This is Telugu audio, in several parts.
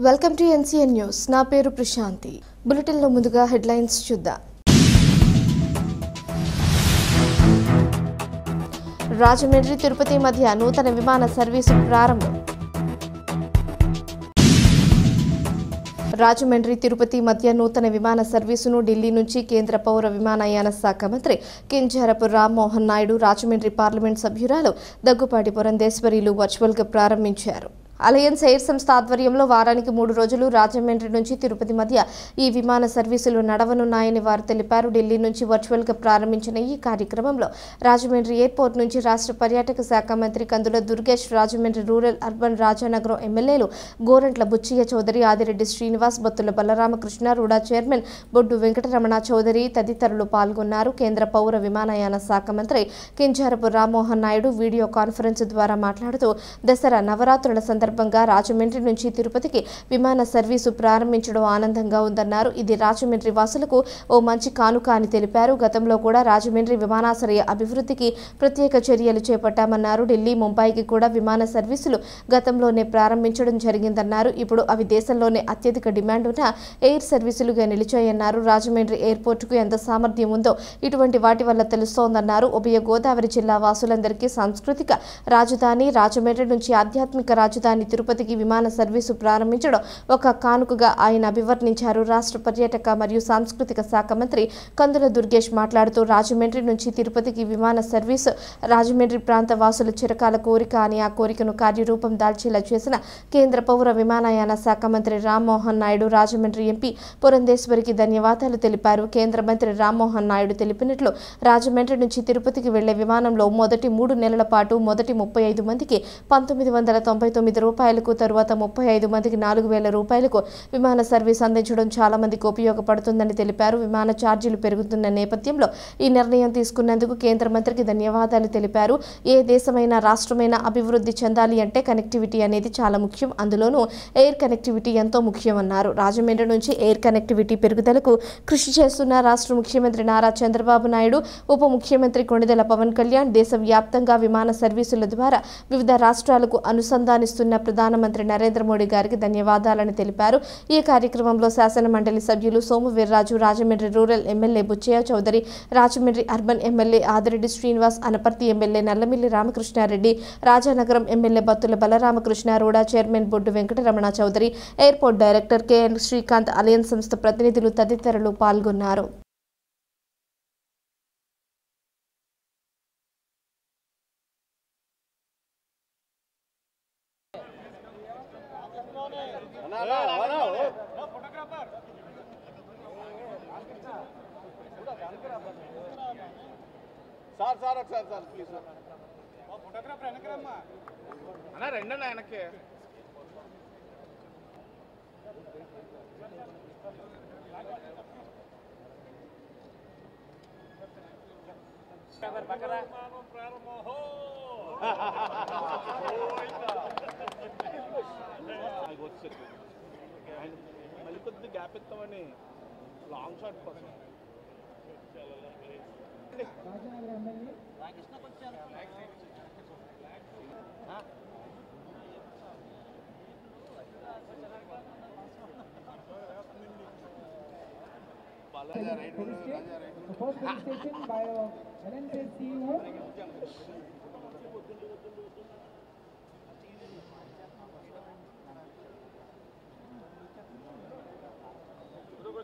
Welcome to NCN news. నా పేరు ప్రశాంతి. బులెటిన్లో ముందుగా హెడ్లైన్స్ చూద్దాం. రాజమండ్రి తిరుపతి మధ్య నూతన విమాన సర్వీసు ప్రారంభం. రాజమండ్రి తిరుపతి మధ్య నూతన విమాన సర్వీసును ఢిల్లీ నుంచి కేంద్ర పౌర విమానయాన శాఖ మంత్రి కింజరాపు రామ్మోహన్ నాయుడు, రాజమండ్రి పార్లమెంట్ సభ్యురాలు దగ్గుపాటి పురంధేశ్వరిలు వర్చువల్గా ప్రారంభించారు. అలయన్స్ ఎయిర్ సంస్థ ఆధ్వర్యంలో వారానికి 3 రోజులు రాజమండ్రి నుంచి తిరుపతి మధ్య ఈ విమాన సర్వీసులు నడవనున్నాయని వారు తెలిపారు. ఢిల్లీ నుంచి వర్చువల్గా ప్రారంభించిన ఈ కార్యక్రమంలో రాజమండ్రి ఎయిర్పోర్ట్ నుంచి రాష్ట్ర పర్యాటక శాఖ మంత్రి కందుల దుర్గేష్, రాజమండ్రి రూరల్ అర్బన్ రాజానగరం ఎమ్మెల్యేలు గోరంట్ల బుచ్చయ్య చౌదరి, ఆదిరెడ్డి శ్రీనివాస్, బత్తుల బలరామకృష్ణ, రూడా చైర్మన్ బొడ్డు వెంకటరమణ చౌదరి తదితరులు పాల్గొన్నారు. కేంద్ర పౌర విమానయాన శాఖ మంత్రి కింజరాపు రామ్మోహన్ నాయుడు వీడియో కాన్ఫరెన్స్ ద్వారా మాట్లాడుతూ దసరా నవరాత్రుల సందర్భంగా రాజమండ్రి నుంచి తిరుపతికి విమాన సర్వీసు ప్రారంభించడం ఆనందంగా ఉందన్నారు. ఇది రాజమండ్రి వాసులకు ఓ మంచి కానుక అని తెలిపారు. గతంలో కూడా రాజమండ్రి విమానాశ్రయ అభివృద్ధికి ప్రత్యేక చర్యలు చేపట్టామన్నారు. ఢిల్లీ, ముంబైకి కూడా విమాన సర్వీసులు గతంలోనే ప్రారంభించడం జరిగిందన్నారు. ఇప్పుడు అవి దేశంలోనే అత్యధిక డిమాండ్ ఉన్న ఎయిర్ సర్వీసులుగా నిలిచాయన్నారు. రాజమండ్రి ఎయిర్పోర్టుకు ఎంత సామర్థ్యం ఉందో ఇటువంటి వాటి వల్ల తెలుస్తోందన్నారు. ఉభయ గోదావరి జిల్లా వాసులందరికీ సాంస్కృతిక రాజధాని రాజమండ్రి నుంచి ఆధ్యాత్మిక రాజధాని తిరుపతికి విమాన సర్వీసు ప్రారంభించడం ఒక కానుకగా ఆయన అభివర్ణించారు. రాష్ట్ర పర్యాటక మరియు సాంస్కృతిక శాఖ మంత్రి కందుల దుర్గేష్ మాట్లాడుతూ రాజమండ్రి నుంచి తిరుపతికి విమాన సర్వీసు రాజమండ్రి ప్రాంత వాసుల చిరకాల కోరిక అని, ఆ కోరికను కార్యరూపం దాల్చేలా చేసిన కేంద్ర పౌర విమానయాన శాఖ మంత్రి రామ్మోహన్ నాయుడు, రాజమండ్రి ఎంపీ పురంధేశ్వరికి ధన్యవాదాలు తెలిపారు. కేంద్ర మంత్రి రామ్మోహన్ నాయుడు తెలిపినట్లు రాజమండ్రి నుంచి తిరుపతికి వెళ్లే విమానంలో మొదటి 3 నెలల పాటు మొదటి 35 మందికి 1999 రూపాయలకు, తరువాత 35 మందికి 4000 రూపాయలకు విమాన సర్వీస్ అందించడం చాలా మందికి ఉపయోగపడుతుందని తెలిపారు. విమాన ఛార్జీలు పెరుగుతున్న నేపథ్యంలో ఈ నిర్ణయం తీసుకున్నందుకు కేంద్ర మంత్రికి ధన్యవాదాలు తెలిపారు. ఏ దేశమైనా రాష్ట్రమైనా అభివృద్ధి చెందాలి అంటే కనెక్టివిటీ అనేది చాలా ముఖ్యం. అందులోనూ ఎయిర్ కనెక్టివిటీ ఎంతో ముఖ్యమన్నారు. రాజమండ్రి నుంచి ఎయిర్ కనెక్టివిటీ పెరుగుదలకు కృషి చేస్తున్న రాష్ట్ర ముఖ్యమంత్రి నారా చంద్రబాబు నాయుడు, ఉప ముఖ్యమంత్రి కొణిదెల పవన్ కళ్యాణ్, దేశవ్యాప్తంగా విమాన సర్వీసుల ద్వారా వివిధ రాష్ట్రాలకు అనుసంధానిస్తున్న ప్రధానమంత్రి నరేంద్ర మోడీ గారికి ధన్యవాదాలని తెలిపారు. ఈ కార్యక్రమంలో శాసన మండలి సభ్యులు Somu Veerraju, Rajahmundry rural MLA Butchaiah Chowdary, Rajahmundry urban MLA Adireddy Srinivas, Anaparthi MLA Nallamilli Ramakrishna Reddy, Rajanagaram MLA Battula Balaramakrishna, RUDA chairman Boddu Venkataramana Chowdary, airport director KN Srikanth, alliance సంస్థ ప్రతినిధులు తదితరులు పాల్గొన్నారు. సార్ ప్లీజ్ ఫోటోగ్రాఫర్ వెనకరమ్మా అన్న రెండన్నా వెనక్కి మళ్ళీ కొద్దిగా గ్యాప్ ఇస్తామని లాంగ్ షాట్ కోసం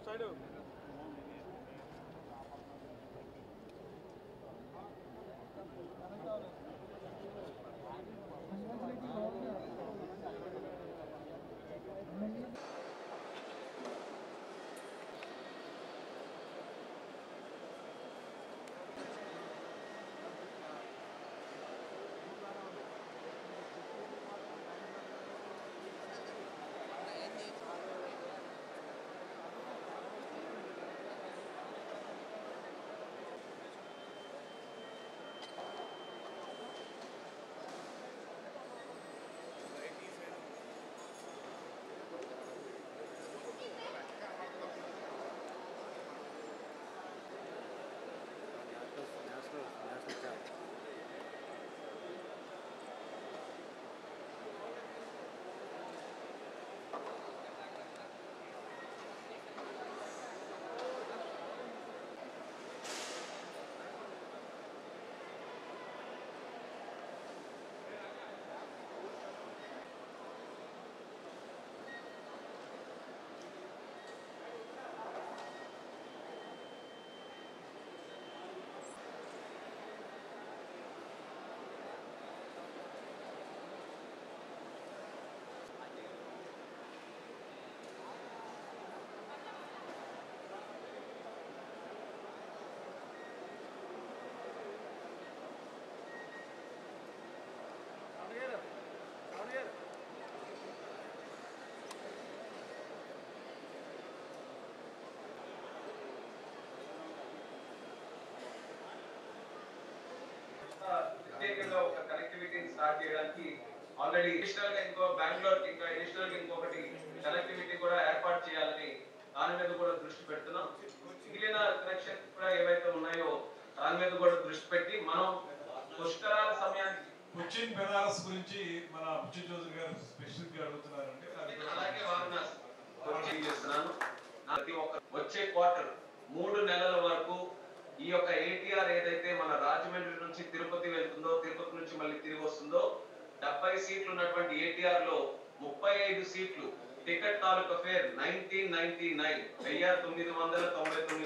సైడ్ స్టార్ట్ చేయడానికి ఆల్రెడీ అడిషనల్ గా ఇంకో బెంగళూరుకి ఇంకా అడిషనల్ గా ఇంకొకటి కనెక్టివిటీ కూడా ఏర్పాటు చేయాలని దాని మీద కూడా దృష్టి పెడుతున్నాం. మిగిలిన కనెక్షన్ కూడా ఏవైతే ఉన్నాయో దాని మీద కూడా దృష్టి పెట్టి మనం పుష్కరాల సమయానికి కొచ్చిన్ బెనారస్ గురించి మన బుచ్చి చౌదరి గారు స్పెసిఫిక్ గా అడుగుతున్నారంటే అలాగే వారణాసి చేస్తున్నాను. వచ్చే క్వార్టర్ 3 నెలల వరకు ఈ యొక్క ఏటీఆర్ ఏదైతే మన రాజమండ్రి నుంచి తిరుపతి వెళ్తుందో, తిరుపతి నుంచి మళ్ళీ తిరిగి వస్తుందో 70 సీట్లు ఉన్నటువంటి ఏటీఆర్ లో 35 సీట్లు టికెట్ తాలూకా ఫేర్ 1999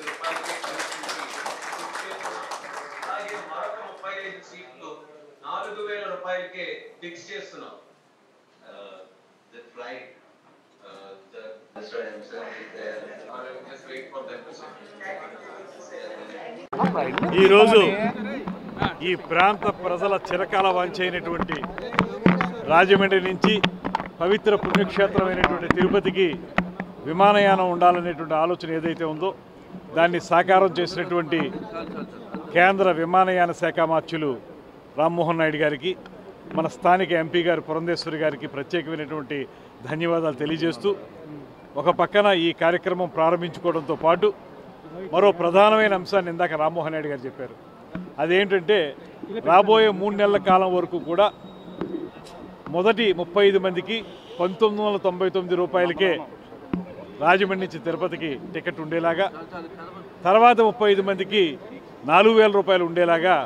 రూపాయలకి అలాగే మరొక 35 సీట్లు 4000 రూపాయలకే ఫిక్స్ చేస్తున్నాం. The flight, the Mr. himself is there. I will just wait for them to say. ఈరోజు ఈ ప్రాంత ప్రజల చిరకాల వాంఛైనటువంటి రాజమండ్రి నుంచి పవిత్ర పుణ్యక్షేత్రమైనటువంటి తిరుపతికి విమానయానం ఉండాలనేటువంటి ఆలోచన ఏదైతే ఉందో దాన్ని సాకారం చేసినటువంటి కేంద్ర విమానయాన శాఖ మార్చులు రామ్మోహన్ నాయుడు గారికి, మన స్థానిక ఎంపీ గారు పురంధేశ్వరి గారికి ప్రత్యేకమైనటువంటి ధన్యవాదాలు తెలియజేస్తూ, ఒక పక్కన ఈ కార్యక్రమం ప్రారంభించుకోవడంతో పాటు మరో ప్రధానమైన అంశాన్ని ఇందాక రామ్మోహన్ నాయుడు గారు చెప్పారు. అదేంటంటే రాబోయే 3 నెలల కాలం వరకు కూడా మొదటి 35 మందికి 1999 రూపాయలకే రాజమండ్రి నుంచి తిరుపతికి టికెట్ ఉండేలాగా, తర్వాత 35 మందికి 4000 రూపాయలు ఉండేలాగా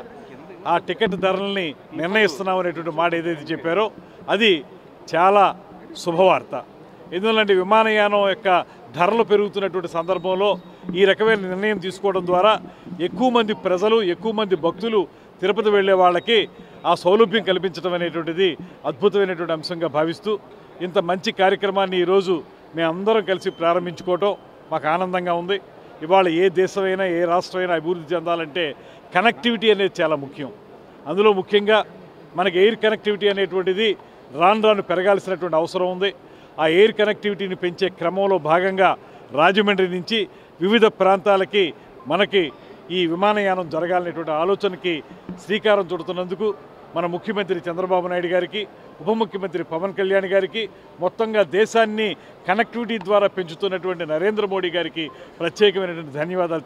ఆ టికెట్ ధరల్ని నిర్ణయిస్తున్నాం అనేటువంటి మాట ఏదైతే చెప్పారో అది చాలా శుభవార్త. ఎందుకంటే విమానయానం యొక్క ధరలు పెరుగుతున్నటువంటి సందర్భంలో ఈ రకమైన నిర్ణయం తీసుకోవడం ద్వారా ఎక్కువ మంది ప్రజలు, ఎక్కువ మంది భక్తులు తిరుపతి వెళ్ళే వాళ్ళకి ఆ సౌలభ్యం కల్పించడం అనేటువంటిది అద్భుతమైనటువంటి అంశంగా భావిస్తూ ఇంత మంచి కార్యక్రమాన్ని ఈరోజు మేమందరం కలిసి ప్రారంభించుకోవటం మాకు ఆనందంగా ఉంది. ఇవాళ ఏ దేశమైనా ఏ రాష్ట్రమైనా అభివృద్ధి చెందాలంటే కనెక్టివిటీ అనేది చాలా ముఖ్యం. అందులో ముఖ్యంగా మనకి ఎయిర్ కనెక్టివిటీ అనేటువంటిది రాను రాను పెరగాల్సినటువంటి అవసరం ఉంది. ఆ ఎయిర్ కనెక్టివిటీని పెంచే క్రమంలో భాగంగా రాజమండ్రి నుంచి వివిధ ప్రాంతాలకి మనకి ఈ విమానయానం జరగాలనేటువంటి ఆలోచనకి శ్రీకారం చుడుతున్నందుకు మన ముఖ్యమంత్రి చంద్రబాబు నాయుడు గారికి, ఉప ముఖ్యమంత్రి పవన్ కళ్యాణ్ గారికి, మొత్తంగా దేశాన్ని కనెక్టివిటీ ద్వారా పెంచుతున్నటువంటి నరేంద్ర మోడీ గారికి ప్రత్యేకమైనటువంటి ధన్యవాదాలు.